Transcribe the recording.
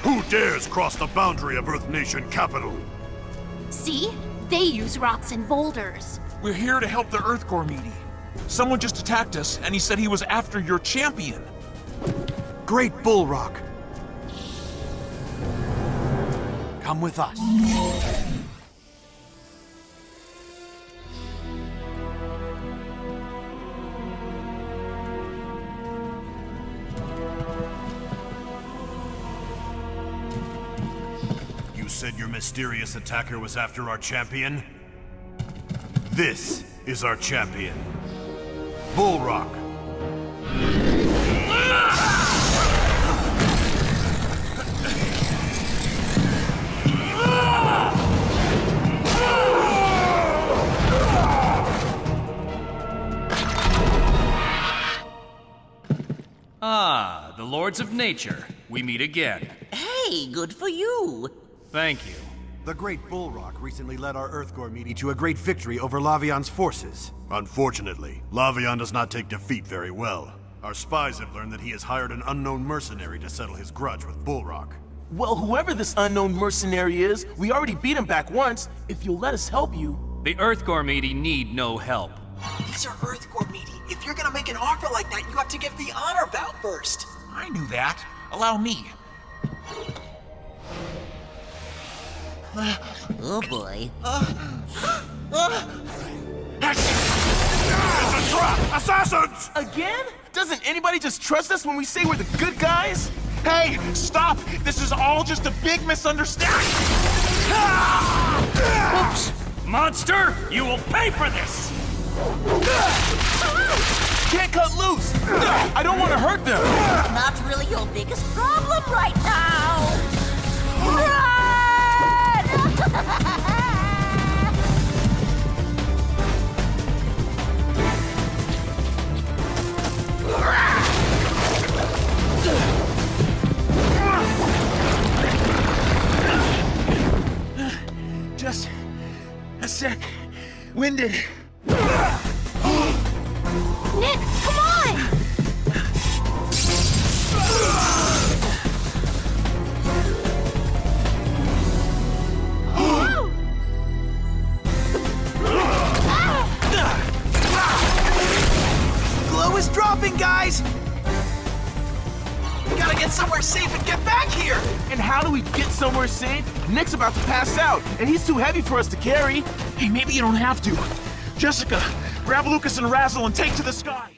Who dares cross the boundary of Earth Nation capital? See? They use rocks and boulders. We're here to help the Earth Gormiti. Someone just attacked us, and he said he was after your champion. Great Bullrock. Come with us. You said your mysterious attacker was after our champion? This is our champion. Bullrock. Ah, the Lords of Nature. We meet again. Hey, good for you. Thank you. The great Bullrock recently led our Earth Gormiti to a great victory over Lavion's forces. Unfortunately, Lavion does not take defeat very well. Our spies have learned that he has hired an unknown mercenary to settle his grudge with Bullrock. Well, whoever this unknown mercenary is, we already beat him back once. If you'll let us help you. The Earth Gormiti need no help. These are Earth Gormiti. If you're gonna make an offer like that, you have to give the honor bout first. I knew that. Allow me. Oh boy. It's a trap! Assassins! Again? Doesn't anybody just trust us when we say we're the good guys? Hey, stop! This is all just a big misunderstanding! Oops! Monster, you will pay for this! Can't cut loose! I don't want to hurt them! Not really your biggest problem right now. Run! Just a sec. Winded. Nick, come on! Glow is dropping, guys! We gotta get somewhere safe and get back here! And how do we get somewhere safe? Nick's about to pass out, and he's too heavy for us to carry. Hey, maybe you don't have to. Jessica, grab Lucas and Razzle and take to the sky.